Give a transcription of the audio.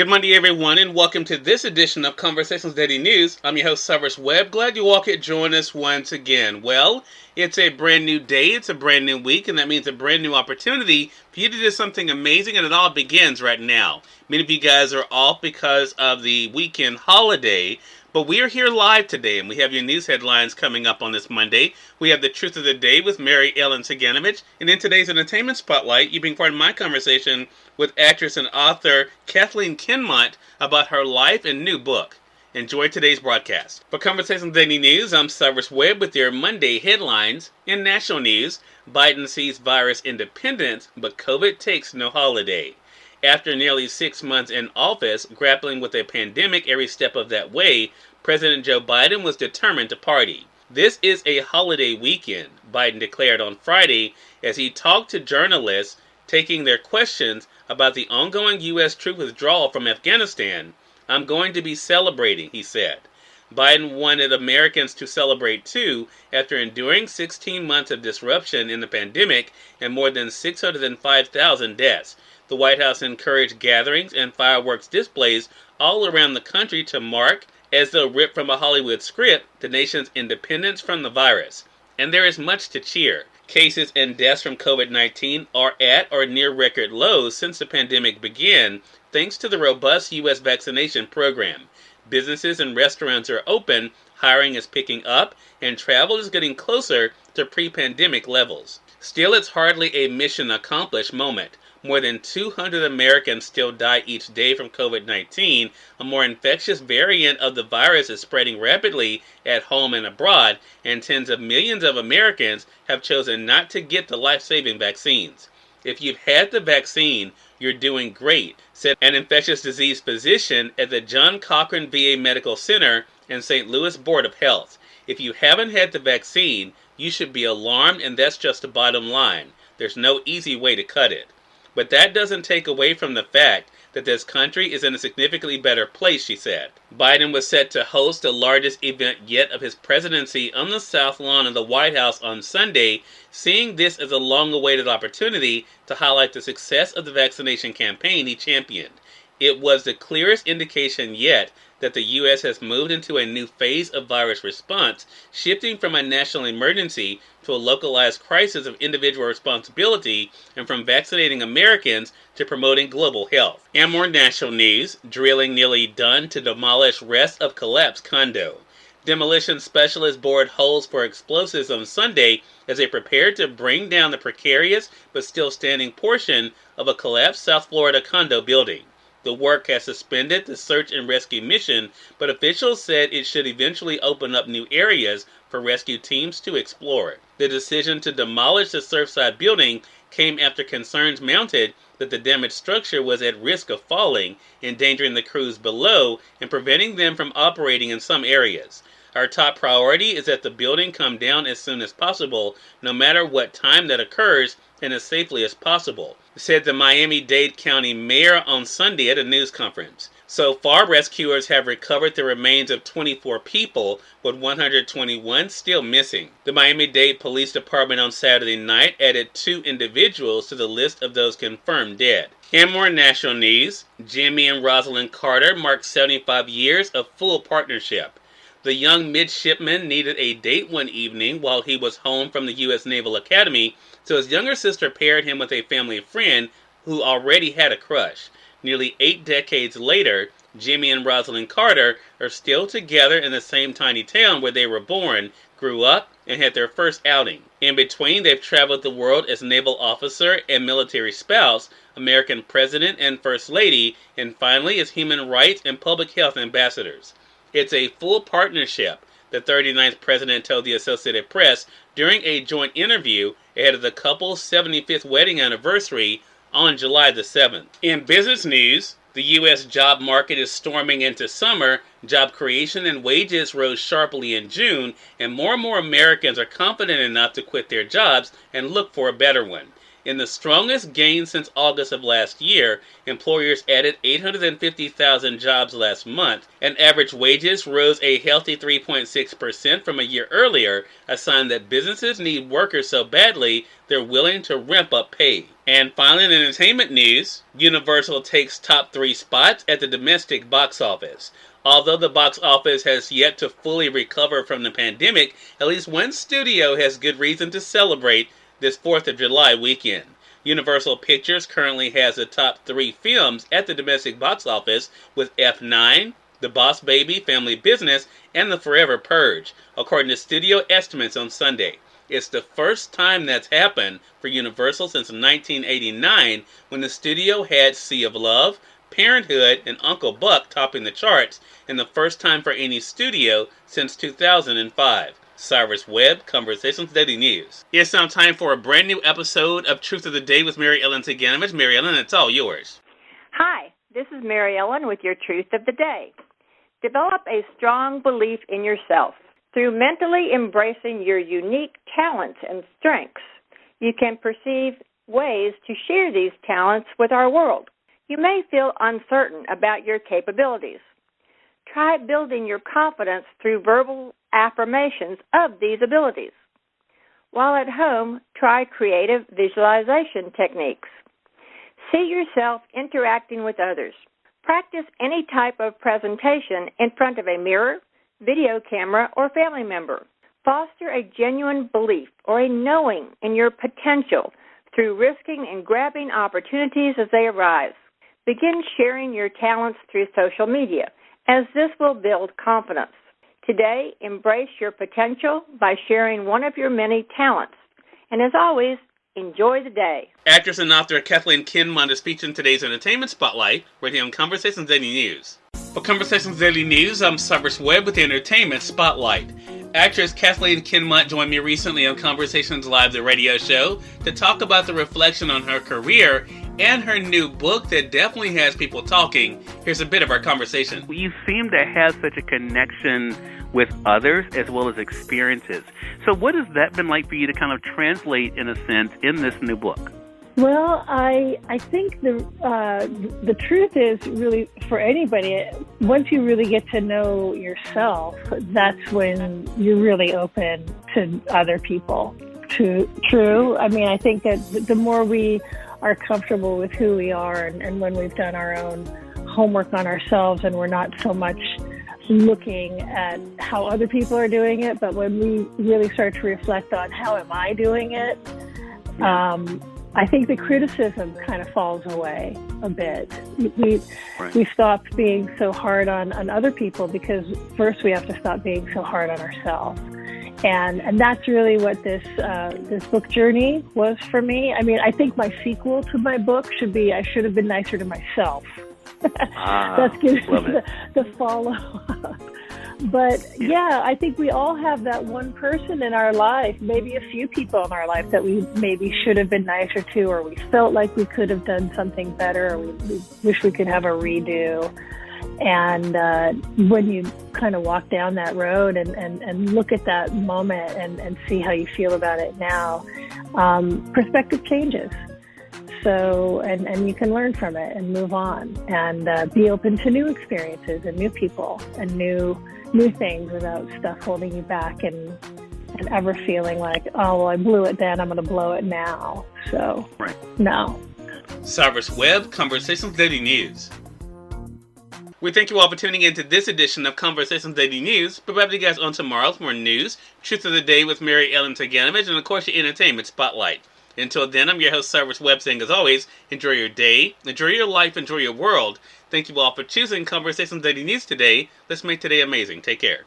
Good Monday, everyone, and welcome to this edition of Conversations Daily News. I'm your host, Cyrus Webb. Glad you all could join us once again. Well, it's a brand new day, it's a brand new week, and that means a brand new opportunity for you to do something amazing, and it all begins right now. Many of you guys are off because of the weekend holiday, but we are here live today, and we have your news headlines coming up on this Monday. We have the Truth of the Day with Mary Ellen Ciganovich, and in today's Entertainment Spotlight, you've been part of my conversation with actress and author Kathleen Kinmont about her life and new book. Enjoy today's broadcast. For Conversations Daily News, I'm Cyrus Webb with your Monday headlines. In national news, Biden sees virus independence, but COVID takes no holiday. After nearly 6 months in office, grappling with a pandemic every step of that way, President Joe Biden was determined to party. This is a holiday weekend, Biden declared on Friday as he talked to journalists taking their questions about the ongoing U.S. troop withdrawal from Afghanistan. I'm going to be celebrating, he said. Biden wanted Americans to celebrate too after enduring 16 months of disruption in the pandemic and more than 605,000 deaths. The White House encouraged gatherings and fireworks displays all around the country to mark, as though ripped from a Hollywood script, the nation's independence from the virus. And there is much to cheer. Cases and deaths from COVID-19 are at or near record lows since the pandemic began, thanks to the robust U.S. vaccination program. Businesses and restaurants are open, hiring is picking up, and travel is getting closer to pre-pandemic levels. Still, it's hardly a mission accomplished moment. More than 200 Americans still die each day from COVID-19. A more infectious variant of the virus is spreading rapidly at home and abroad, and tens of millions of Americans have chosen not to get the life-saving vaccines. If you've had the vaccine, you're doing great, said an infectious disease physician at the John Cochrane VA Medical Center and St. Louis Board of Health. If you haven't had the vaccine, you should be alarmed, and that's just the bottom line. There's no easy way to cut it. But that doesn't take away from the fact that this country is in a significantly better place, she said. Biden was set to host the largest event yet of his presidency on the South Lawn of the White House on Sunday, seeing this as a long-awaited opportunity to highlight the success of the vaccination campaign he championed. It was the clearest indication yet that the U.S. has moved into a new phase of virus response, shifting from a national emergency to a localized crisis of individual responsibility, and from vaccinating Americans to promoting global health. And more national news, drilling nearly done to demolish rest of collapsed condo. Demolition specialists bored holes for explosives on Sunday as they prepared to bring down the precarious but still standing portion of a collapsed South Florida condo building. The work has suspended the search and rescue mission, but officials said it should eventually open up new areas for rescue teams to explore. The decision to demolish the Surfside building came after concerns mounted that the damaged structure was at risk of falling, endangering the crews below and preventing them from operating in some areas. Our top priority is that the building come down as soon as possible, no matter what time that occurs, and as safely as possible, said the Miami-Dade County mayor on Sunday at a news conference. So far, rescuers have recovered the remains of 24 people, with 121 still missing. The Miami-Dade Police Department on Saturday night added 2 individuals to the list of those confirmed dead. In more national news, Jimmy and Rosalind Carter marked 75 years of full partnership. The young midshipman needed a date one evening while he was home from the U.S. Naval Academy, so his younger sister paired him with a family friend who already had a crush. Nearly 8 decades later, Jimmy and Rosalind Carter are still together in the same tiny town where they were born, grew up, and had their first outing. In between, they've traveled the world as naval officer and military spouse, American president and first lady, and finally as human rights and public health ambassadors. It's a full partnership, the 39th president told the Associated Press during a joint interview ahead of the couple's 75th wedding anniversary on July the 7th. In business news, the U.S. job market is storming into summer. Job creation and wages rose sharply in June, and more Americans are confident enough to quit their jobs and look for a better one. In the strongest gain since August of last year, employers added 850,000 jobs last month, and average wages rose a healthy 3.6% from a year earlier, a sign that businesses need workers so badly they're willing to ramp up pay. And finally, in entertainment news, Universal takes top 3 spots at the domestic box office. Although the box office has yet to fully recover from the pandemic, at least one studio has good reason to celebrate this 4th of July weekend. Universal Pictures currently has the top 3 films at the domestic box office with F9, The Boss Baby, Family Business, and The Forever Purge, according to studio estimates on Sunday. It's the first time that's happened for Universal since 1989, when the studio had Sea of Love, Parenthood, and Uncle Buck topping the charts, and the first time for any studio since 2005. Cyrus Webb, Conversations Daily News. It's now time for a brand new episode of Truth of the Day with Mary Ellen Ciganovich. Mary Ellen, it's all yours. Hi, this is Mary Ellen with your Truth of the Day. Develop a strong belief in yourself. Through mentally embracing your unique talents and strengths, you can perceive ways to share these talents with our world. You may feel uncertain about your capabilities. Try building your confidence through verbal affirmations of these abilities. While at home, try creative visualization techniques. See yourself interacting with others. Practice any type of presentation in front of a mirror, video camera, or family member. Foster a genuine belief or a knowing in your potential through risking and grabbing opportunities as they arise. Begin sharing your talents through social media, as this will build confidence. Today, embrace your potential by sharing one of your many talents. And as always, enjoy the day. Actress and author Kathleen Kinmont is featured in today's Entertainment Spotlight, right here on Conversations Daily News. For Conversations Daily News, I'm Cyrus Webb with the Entertainment Spotlight. Actress Kathleen Kinmont joined me recently on Conversations Live, the radio show, to talk about the reflection on her career and her new book that definitely has people talking. Here's a bit of our conversation. You seem to have such a connection with others as well as experiences. So what has that been like for you to kind of translate, in a sense, in this new book? Well, I think the truth is really for anybody, once you really get to know yourself, that's when you're really open to other people. True. I mean, I think that the more we are comfortable with who we are and when we've done our own homework on ourselves and we're not so much looking at how other people are doing it, but when we really start to reflect on how am I doing it, I think the criticism kind of falls away a bit. We stopped being so hard on other people because first we have to stop being so hard on ourselves. And that's really what this book journey was for me. I mean, I think my sequel to my book should be I should have been nicer to myself. That's giving the follow-up. But yeah, I think we all have that one person in our life, maybe a few people in our life that we maybe should have been nicer to, or we felt like we could have done something better, or we wish we could have a redo. And when you kind of walk down that road and look at that moment and see how you feel about it now, perspective changes. So, and you can learn from it and move on and be open to new experiences and new people and new things without stuff holding you back and ever feeling like, oh, well, I blew it then, I'm going to blow it now. So, no. Cyrus Webb, Conversations Daily News. We thank you all for tuning in to this edition of Conversations Daily News. But we'll have you guys on tomorrow for more news, Truth of the Day with Mary Ellen Ciganovich, and of course your Entertainment Spotlight. Until then, I'm your host, Cyrus Webb, saying as always, enjoy your day, enjoy your life, enjoy your world. Thank you all for choosing Conversations Daily News today. Let's make today amazing. Take care.